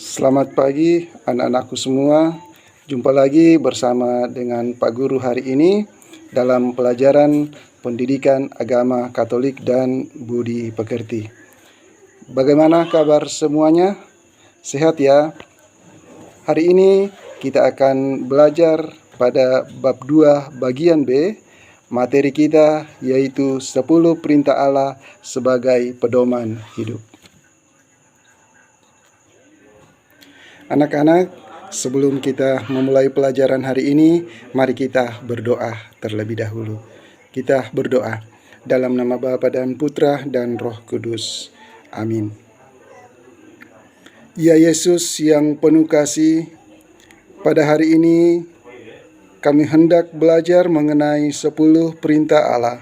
Selamat pagi anak-anakku semua. Jumpa lagi bersama dengan Pak Guru hari ini dalam pelajaran pendidikan agama Katolik dan budi pekerti. Bagaimana kabar semuanya? Sehat ya? Hari ini kita akan belajar pada bab 2 bagian B. Materi kita yaitu 10 perintah Allah sebagai pedoman hidup. Anak-anak, sebelum kita memulai pelajaran hari ini, mari kita berdoa terlebih dahulu. Kita berdoa dalam nama Bapa dan Putra dan Roh Kudus. Amin. Ya Yesus yang penuh kasih, pada hari ini kami hendak belajar mengenai 10 perintah Allah.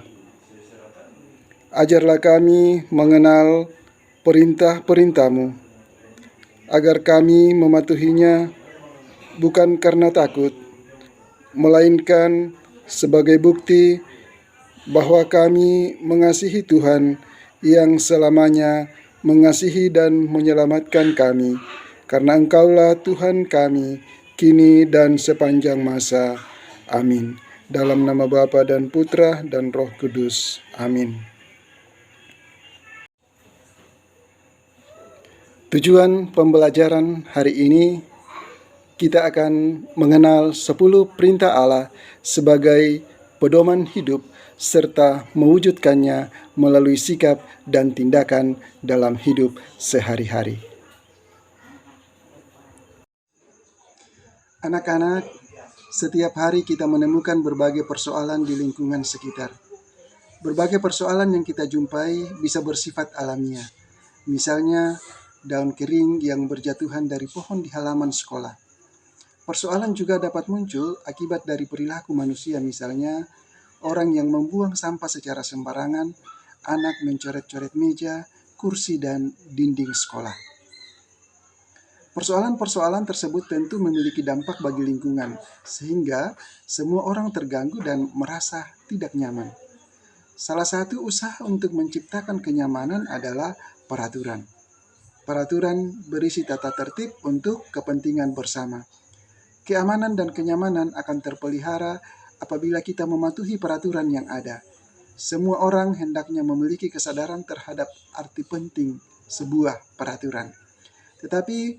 Ajarlah kami mengenal perintah-perintah-Mu, agar kami mematuhinya bukan karena takut, melainkan sebagai bukti bahwa kami mengasihi Tuhan yang selamanya mengasihi dan menyelamatkan kami, karena Engkaulah Tuhan kami, kini dan sepanjang masa. Amin. Dalam nama Bapa dan Putra dan Roh Kudus. Amin. Tujuan pembelajaran hari ini, kita akan mengenal 10 perintah Allah sebagai pedoman hidup serta mewujudkannya melalui sikap dan tindakan dalam hidup sehari-hari. Anak-anak, setiap hari kita menemukan berbagai persoalan di lingkungan sekitar. Berbagai persoalan yang kita jumpai bisa bersifat alamiah. Misalnya, daun kering yang berjatuhan dari pohon di halaman sekolah. Persoalan juga dapat muncul akibat dari perilaku manusia, misalnya orang yang membuang sampah secara sembarangan, anak mencoret-coret meja, kursi, dan dinding sekolah. Persoalan-persoalan tersebut tentu memiliki dampak bagi lingkungan, sehingga semua orang terganggu dan merasa tidak nyaman. Salah satu usaha untuk menciptakan kenyamanan adalah peraturan. Peraturan berisi tata tertib untuk kepentingan bersama. Keamanan dan kenyamanan akan terpelihara apabila kita mematuhi peraturan yang ada. Semua orang hendaknya memiliki kesadaran terhadap arti penting sebuah peraturan. Tetapi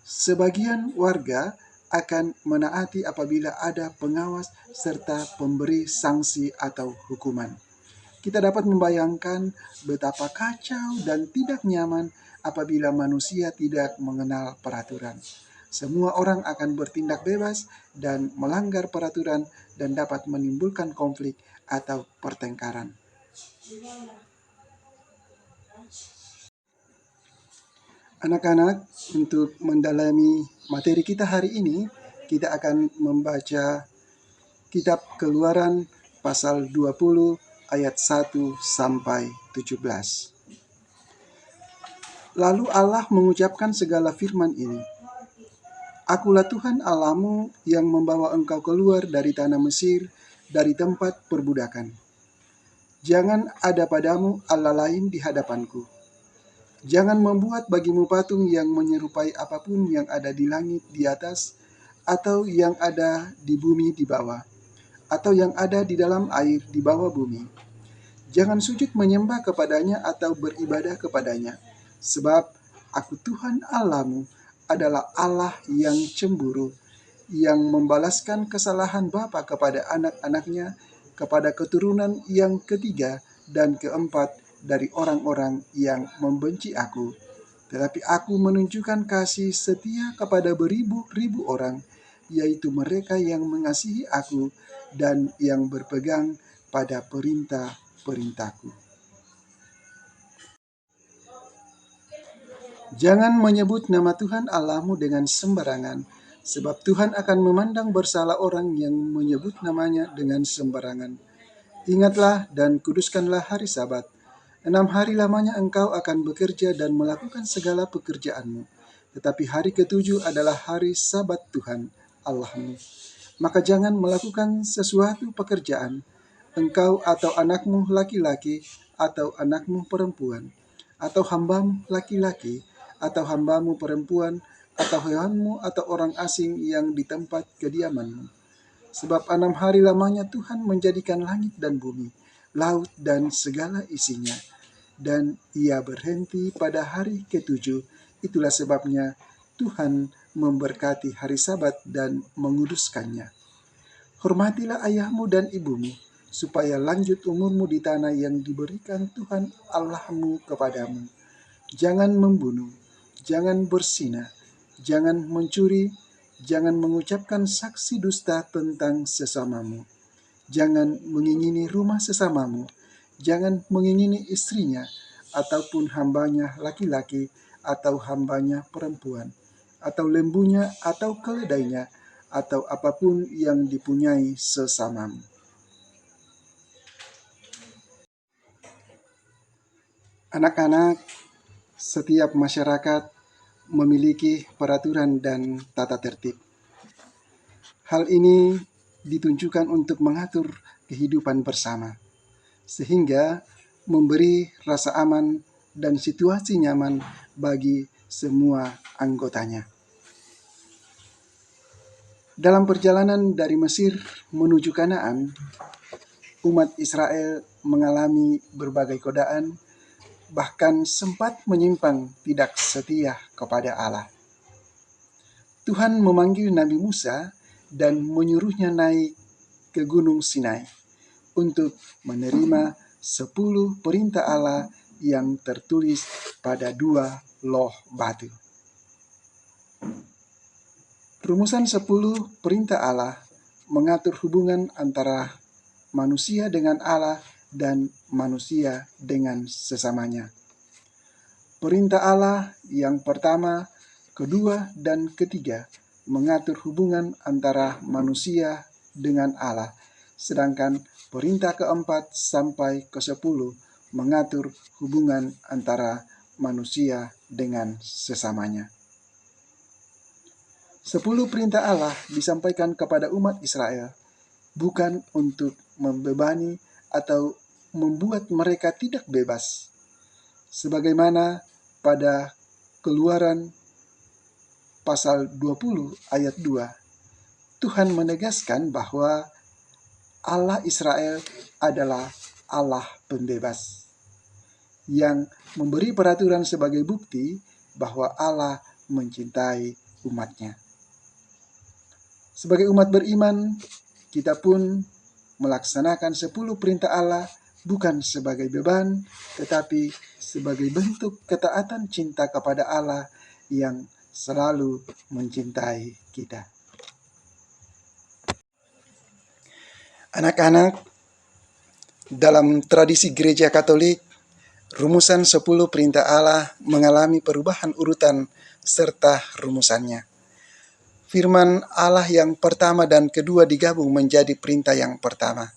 sebagian warga akan menaati apabila ada pengawas serta pemberi sanksi atau hukuman. Kita dapat membayangkan betapa kacau dan tidak nyaman apabila manusia tidak mengenal peraturan. Semua orang akan bertindak bebas dan melanggar peraturan dan dapat menimbulkan konflik atau pertengkaran. Anak-anak, untuk mendalami materi kita hari ini, kita akan membaca kitab Keluaran pasal 20 ayat 1 sampai 17. Lalu Allah mengucapkan segala firman ini. Akulah Tuhan Allahmu yang membawa engkau keluar dari tanah Mesir, dari tempat perbudakan. Jangan ada padamu Allah lain di hadapanku. Jangan membuat bagimu patung yang menyerupai apapun yang ada di langit di atas, atau yang ada di bumi di bawah, atau yang ada di dalam air di bawah bumi. Jangan sujud menyembah kepadanya atau beribadah kepadanya, sebab aku Tuhan Allahmu adalah Allah yang cemburu, yang membalaskan kesalahan bapa kepada anak-anaknya, kepada keturunan yang ketiga dan keempat dari orang-orang yang membenci aku. Tetapi aku menunjukkan kasih setia kepada beribu-ribu orang, yaitu mereka yang mengasihi aku dan yang berpegang pada perintah-perintahku. Jangan menyebut nama Tuhan Allahmu dengan sembarangan, sebab Tuhan akan memandang bersalah orang yang menyebut namanya dengan sembarangan. Ingatlah dan kuduskanlah hari Sabat. 6 hari lamanya engkau akan bekerja dan melakukan segala pekerjaanmu. Tetapi hari ke-7 adalah hari Sabat Tuhan Allahmu. Maka jangan melakukan sesuatu pekerjaan, engkau atau anakmu laki-laki atau anakmu perempuan, atau hambamu laki-laki atau hambamu perempuan, atau hewanmu, atau orang asing yang di tempat kediamanmu. Sebab 6 hari lamanya Tuhan menjadikan langit dan bumi, laut dan segala isinya. Dan ia berhenti pada hari ketujuh. Itulah sebabnya Tuhan memberkati hari Sabat dan menguduskannya. Hormatilah ayahmu dan ibumu, supaya lanjut umurmu di tanah yang diberikan Tuhan Allahmu kepadamu. Jangan membunuh, jangan berzina, jangan mencuri, jangan mengucapkan saksi dusta tentang sesamamu. Jangan mengingini rumah sesamamu, jangan mengingini istrinya, ataupun hambanya laki-laki, atau hambanya perempuan, atau lembunya, atau keledainya, atau apapun yang dipunyai sesamamu. Anak-anak, setiap masyarakat memiliki peraturan dan tata tertib. Hal ini ditunjukkan untuk mengatur kehidupan bersama, sehingga memberi rasa aman dan situasi nyaman bagi semua anggotanya. Dalam perjalanan dari Mesir menuju Kanaan, umat Israel mengalami berbagai godaan, bahkan sempat menyimpang tidak setia kepada Allah. Tuhan memanggil Nabi Musa dan menyuruhnya naik ke Gunung Sinai untuk menerima 10 perintah Allah yang tertulis pada 2 loh batu. Rumusan 10 perintah Allah mengatur hubungan antara manusia dengan Allah dan manusia dengan sesamanya. Perintah Allah yang pertama, kedua, dan ketiga mengatur hubungan antara manusia dengan Allah, sedangkan perintah keempat sampai ke-10 mengatur hubungan antara manusia dengan sesamanya. 10 perintah Allah disampaikan kepada umat Israel bukan untuk membebani atau membuat mereka tidak bebas. Sebagaimana pada Keluaran pasal 20 ayat 2, Tuhan menegaskan bahwa Allah Israel adalah Allah pembebas, yang memberi peraturan sebagai bukti bahwa Allah mencintai umatnya. Sebagai umat beriman, kita pun melaksanakan 10 perintah Allah bukan sebagai beban, tetapi sebagai bentuk ketaatan cinta kepada Allah yang selalu mencintai kita. Anak-anak, dalam tradisi gereja Katolik, rumusan 10 perintah Allah mengalami perubahan urutan serta rumusannya. Firman Allah yang pertama dan kedua digabung menjadi perintah yang pertama.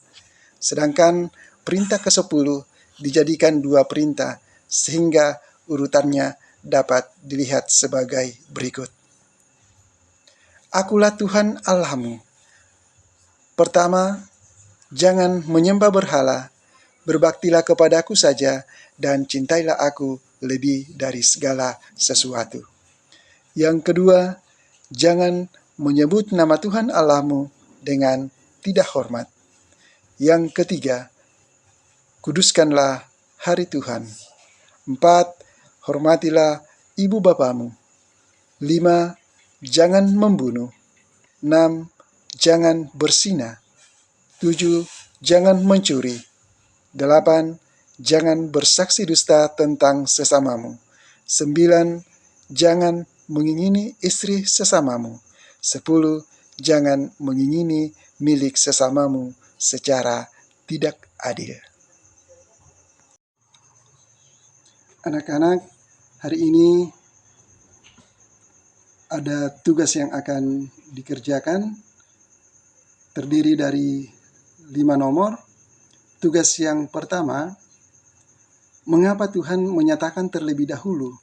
Sedangkan perintah ke-10 dijadikan 2 perintah, sehingga urutannya dapat dilihat sebagai berikut. Akulah Tuhan Allahmu. Pertama, jangan menyembah berhala, berbaktilah kepadaku saja, dan cintailah aku lebih dari segala sesuatu. Yang kedua, jangan menyebut nama Tuhan Allahmu dengan tidak hormat. Yang ketiga, kuduskanlah hari Tuhan. 4. Hormatilah ibu bapamu. 5. Jangan membunuh. 6. Jangan berzina. 7. Jangan mencuri. 8. Jangan bersaksi dusta tentang sesamamu. 9. Jangan mengingini istri sesamamu. 10. Jangan mengingini milik sesamamu secara tidak adil. Anak-anak, hari ini ada tugas yang akan dikerjakan, terdiri dari 5 nomor. Tugas yang pertama, mengapa Tuhan menyatakan terlebih dahulu,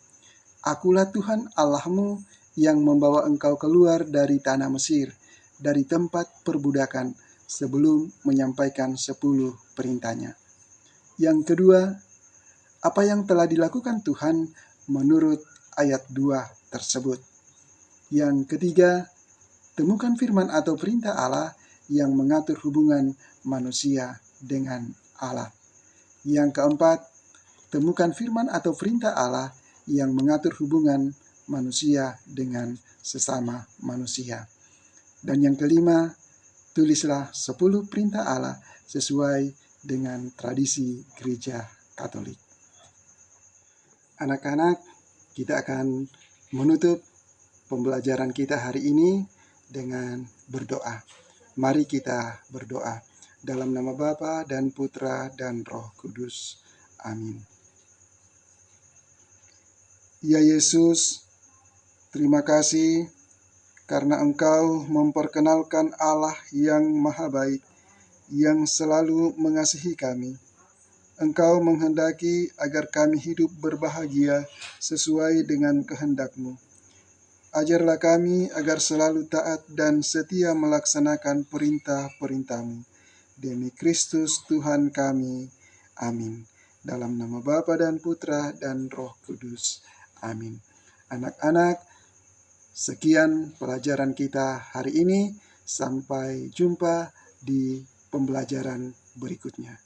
Akulah Tuhan Allahmu yang membawa engkau keluar dari tanah Mesir, dari tempat perbudakan, sebelum menyampaikan 10 perintahnya. Yang kedua, apa yang telah dilakukan Tuhan menurut ayat 2 tersebut. Yang ketiga, temukan firman atau perintah Allah yang mengatur hubungan manusia dengan Allah. Yang keempat, temukan firman atau perintah Allah yang mengatur hubungan manusia dengan sesama manusia. Dan yang kelima, tulislah 10 perintah Allah sesuai dengan tradisi gereja Katolik. Anak-anak, kita akan menutup pembelajaran kita hari ini dengan berdoa. Mari kita berdoa. Dalam nama Bapa dan Putra dan Roh Kudus. Amin. Ya Yesus, terima kasih karena Engkau memperkenalkan Allah yang Maha Baik, yang selalu mengasihi kami. Engkau menghendaki agar kami hidup berbahagia sesuai dengan kehendak-Mu. Ajarlah kami agar selalu taat dan setia melaksanakan perintah-perintah-Mu. Demi Kristus Tuhan kami. Amin. Dalam nama Bapa dan Putra dan Roh Kudus. Amin. Anak-anak, sekian pelajaran kita hari ini. Sampai jumpa di pembelajaran berikutnya.